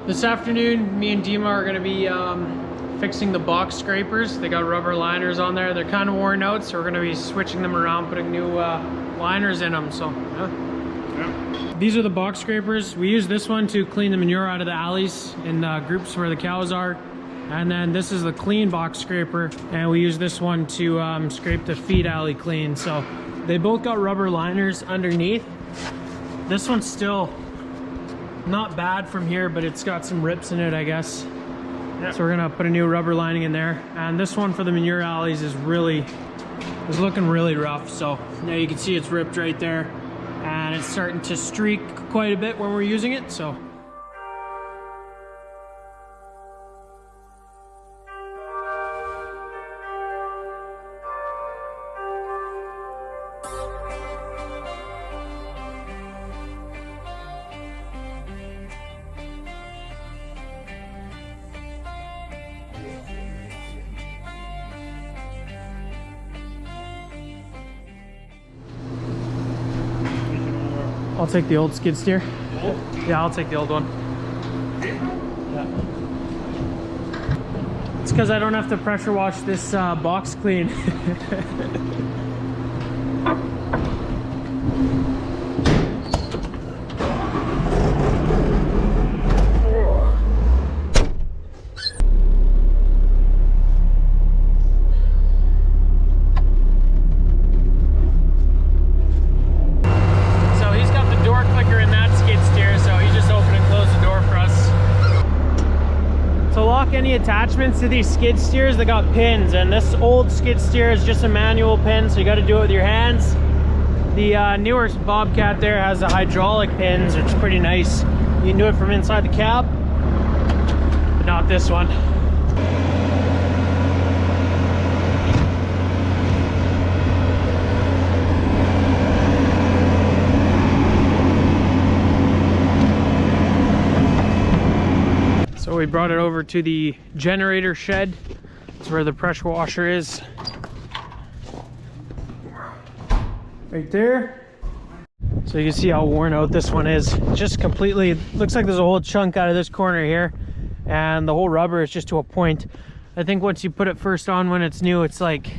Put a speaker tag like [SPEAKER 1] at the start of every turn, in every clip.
[SPEAKER 1] This afternoon, me and Dima are gonna be fixing the box scrapers. They got rubber liners on there. They're kind of worn out, so we're gonna be switching them around, putting new liners in them, so yeah. These are the box scrapers. We use this one to clean the manure out of the alleys in groups where the cows are. And then this is the clean box scraper, and we use this one to scrape the feed alley clean. So they both got rubber liners underneath. This one's still not bad from here, but it's got some rips in it, I guess. Yeah. So we're gonna put a new rubber lining in there. And this one for the manure alleys is looking really rough. So now you can see it's ripped right there, and it's starting to streak quite a bit when we're using it. So I'll take the old skid steer. Yeah, I'll take the old one. Yeah. It's because I don't have to pressure wash this box clean. Any attachments to these skid steers, they got pins, and this old skid steer is just a manual pin, so you got to do it with your hands. The newer Bobcat there has the hydraulic pins, which is pretty nice. You can do it from inside the cab, but not this one. So we brought it over to the generator shed. That's where the pressure washer is. Right there. So you can see how worn out this one is. Just completely, looks like there's a whole chunk out of this corner here. And the whole rubber is just to a point. I think once you put it first on when it's new, it's like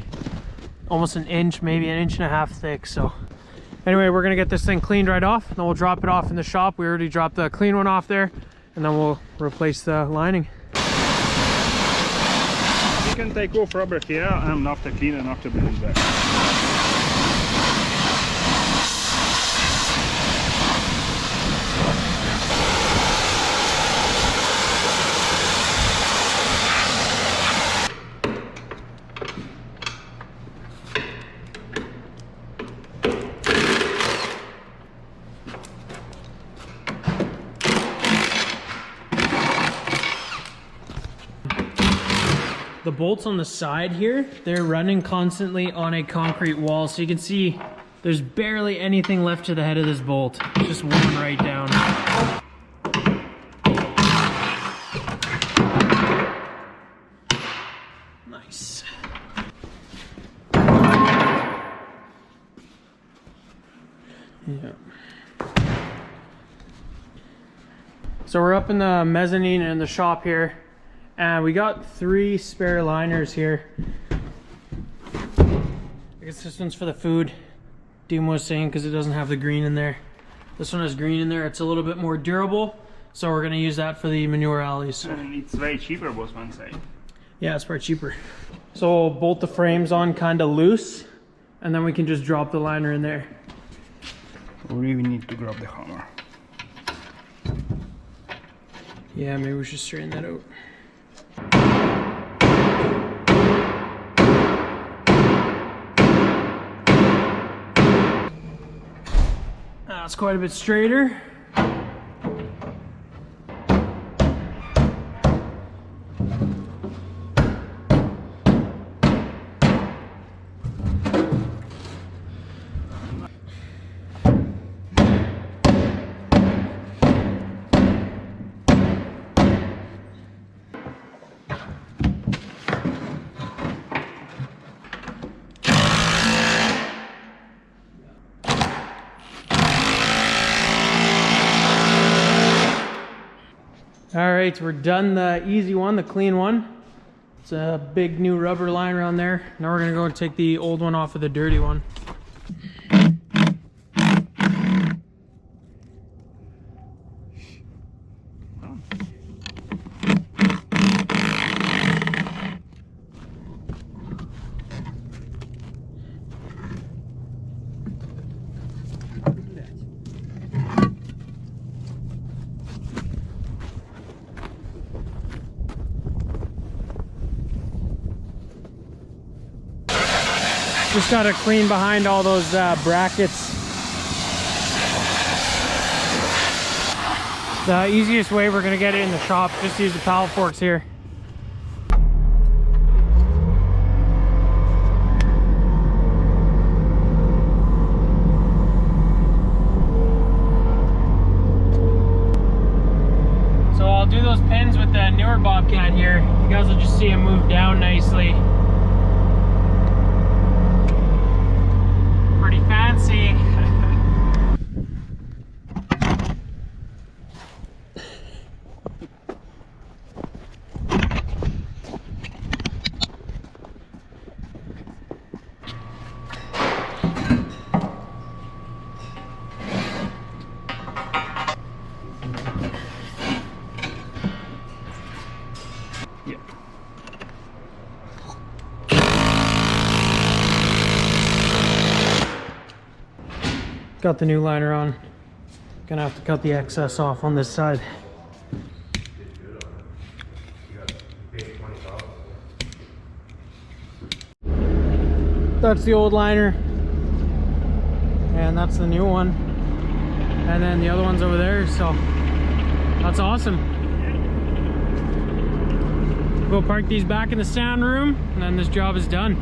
[SPEAKER 1] almost an inch, maybe an inch and a half thick. So anyway, we're gonna get this thing cleaned right off. Then we'll drop it off in the shop. We already dropped the clean one off there. And then we'll replace the lining.
[SPEAKER 2] You can take off rubber here and after clean and after bring it back.
[SPEAKER 1] The bolts on the side here, they're running constantly on a concrete wall. So you can see there's barely anything left to the head of this bolt. It's just worn right down. Nice. Yeah. So we're up in the mezzanine in the shop here. And we got 3 spare liners here. I guess this one's for the food. Dima was saying because it doesn't have the green in there. This one has green in there. It's a little bit more durable. So we're gonna use that for the manure alleys.
[SPEAKER 2] And it's way cheaper, was one say.
[SPEAKER 1] Yeah, it's probably cheaper. So we'll bolt the frames on kind of loose, and then we can just drop the liner in there.
[SPEAKER 2] We really need to grab the hammer.
[SPEAKER 1] Yeah, maybe we should straighten that out. That's quite a bit straighter. All right, we're done the easy one, the clean one. It's a big new rubber liner on there. Now we're gonna go and take the old one off of the dirty one. Just gotta clean behind all those brackets. The easiest way we're gonna get it in the shop, just use the pallet forks here. So I'll do those pins with the newer Bobcat here. You guys will just see it move down nicely. Fancy. Got the new liner on. Gonna have to cut the excess off on this side. That's the old liner. And that's the new one. And then the other one's over there, so that's awesome. Go park these back in the sound room, and then this job is done.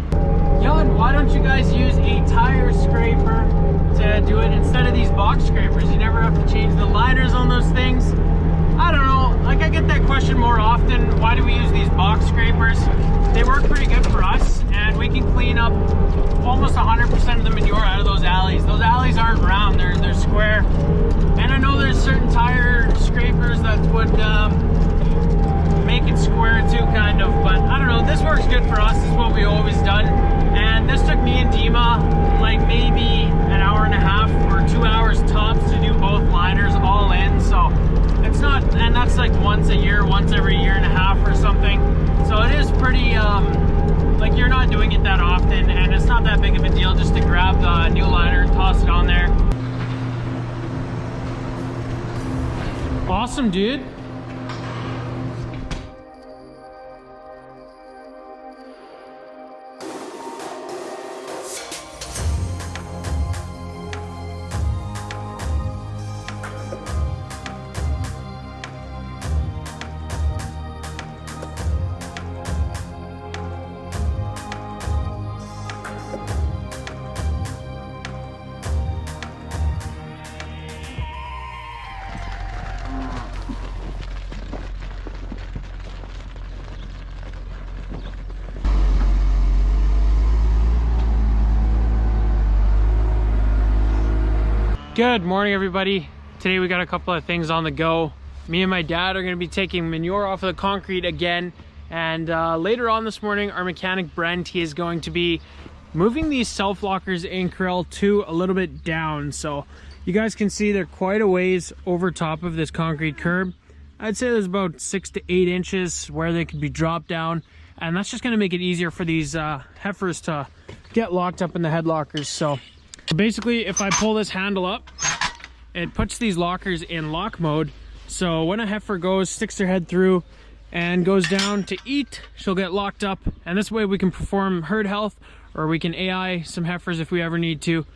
[SPEAKER 1] Young, why don't you guys use a tire scraper to do it instead of these box scrapers? You never have to change the liners on those things. I don't know, like I get that question more often. Why do we use these box scrapers? They work pretty good for us, and we can clean up almost 100% of the manure out of those alleys. Those alleys aren't round, they're square. And I know there's certain tire scrapers that would make it square too, kind of, but I don't know, this works good for us. This is what we always done. And this took me and Dima like maybe an hour and a half or 2 hours tops to do both liners all in. So it's not, and that's like once a year, once every year and a half or something. So it is pretty, like you're not doing it that often, and it's not that big of a deal just to grab the new liner and toss it on there. Awesome, dude. Good morning, everybody. Today we got a couple of things on the go. Me and my dad are going to be taking manure off of the concrete again, and later on this morning our mechanic Brent, he is going to be moving these self lockers in corral 2 a little bit down, so you guys can see they're quite a ways over top of this concrete curb. I'd say there's about 6 to 8 inches where they could be dropped down, and that's just going to make it easier for these heifers to get locked up in the head lockers. So basically, if I pull this handle up, it puts these lockers in lock mode. So when a heifer goes, sticks their head through and goes down to eat, she'll get locked up. And this way we can perform herd health, or we can AI some heifers if we ever need to.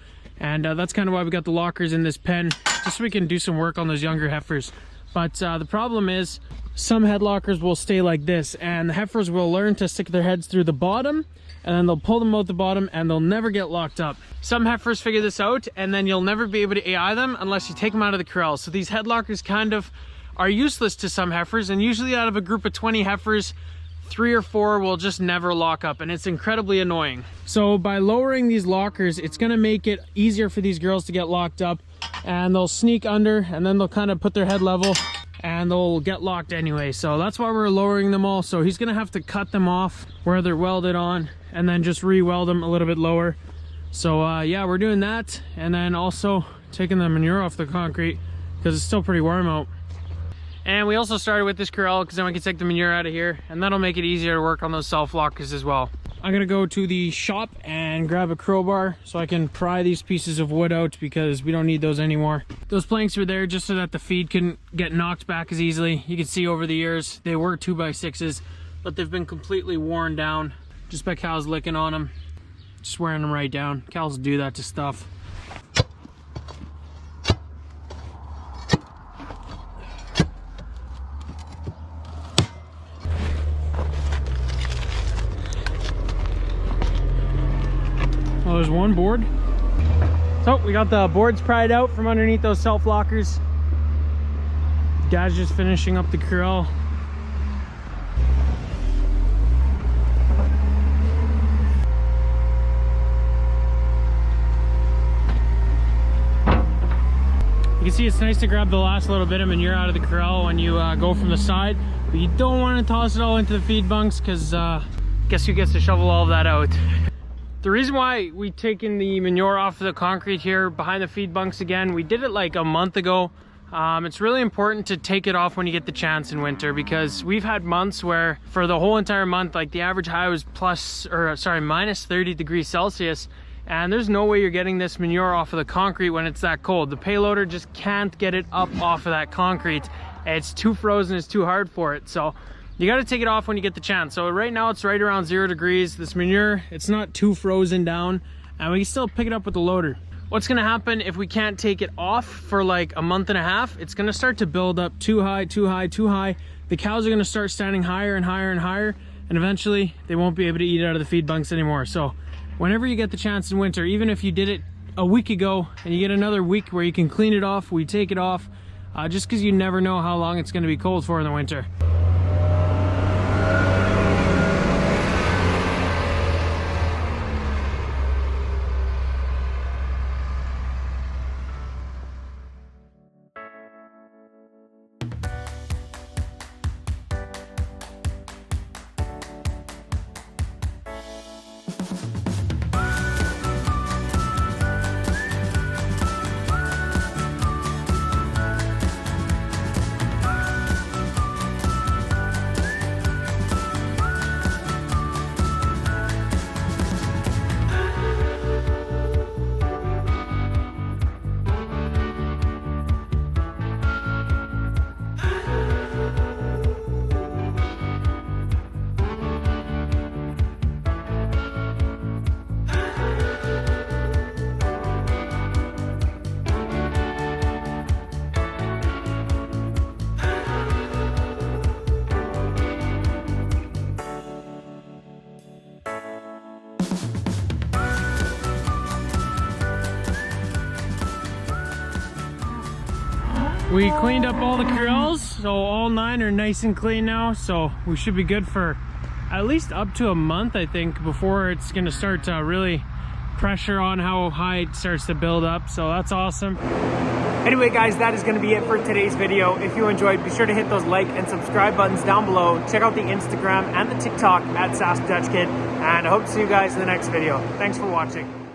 [SPEAKER 1] And that's kind of why we got the lockers in this pen, just so we can do some work on those younger heifers. But the problem is some head lockers will stay like this, and the heifers will learn to stick their heads through the bottom, and then they'll pull them out the bottom and they'll never get locked up. Some heifers figure this out, and then you'll never be able to AI them unless you take them out of the corral. So these head lockers kind of are useless to some heifers, and usually out of a group of 20 heifers, 3 or 4 will just never lock up, and it's incredibly annoying. So by lowering these lockers, it's gonna make it easier for these girls to get locked up, and they'll sneak under, and then they'll kind of put their head level and they'll get locked anyway. So that's why we're lowering them all. So he's gonna have to cut them off where they're welded on and then just re-weld them a little bit lower. So yeah, we're doing that, and then also taking the manure off the concrete because it's still pretty warm out. And we also started with this corral because then we can take the manure out of here, and that'll make it easier to work on those self-lockers as well. I'm gonna go to the shop and grab a crowbar so I can pry these pieces of wood out because we don't need those anymore. Those planks were there just so that the feed couldn't get knocked back as easily. You can see over the years they were 2x6s, but they've been completely worn down just by cows licking on them, just wearing them right down. Cows do that to stuff. Well, there's one board. So we got the boards pried out from underneath those self lockers. Guy's just finishing up the corral. You can see it's nice to grab the last little bit of manure out of the corral when you go from the side, but you don't want to toss it all into the feed bunks because guess who gets to shovel all of that out? The reason why we taken the manure off of the concrete here behind the feed bunks again, we did it like a month ago. It's really important to take it off when you get the chance in winter, because we've had months where for the whole entire month, like the average high was minus 30 degrees Celsius, and there's no way you're getting this manure off of the concrete when it's that cold. The payloader just can't get it up off of that concrete. It's too frozen, it's too hard for it. So you got to take it off when you get the chance. So right now it's right around 0 degrees. This manure, it's not too frozen down, and we can still pick it up with the loader. What's going to happen if we can't take it off for like a month and a half? It's going to start to build up too high, too high, too high. The cows are going to start standing higher and higher and higher, and eventually they won't be able to eat out of the feed bunks anymore. So whenever you get the chance in winter, even if you did it a week ago and you get another week where you can clean it off, we take it off, just because you never know how long it's going to be cold for in the winter. We cleaned up all the corrals, so all 9 are nice and clean now, so we should be good for at least up to a month, I think, before it's going to start to really pressure on how high it starts to build up. So that's awesome. Anyway guys, that is going to be it for today's video. If you enjoyed, be sure to hit those like and subscribe buttons down below. Check out the Instagram and the TikTok at SaskDutchKid, and I hope to see you guys in the next video. Thanks for watching.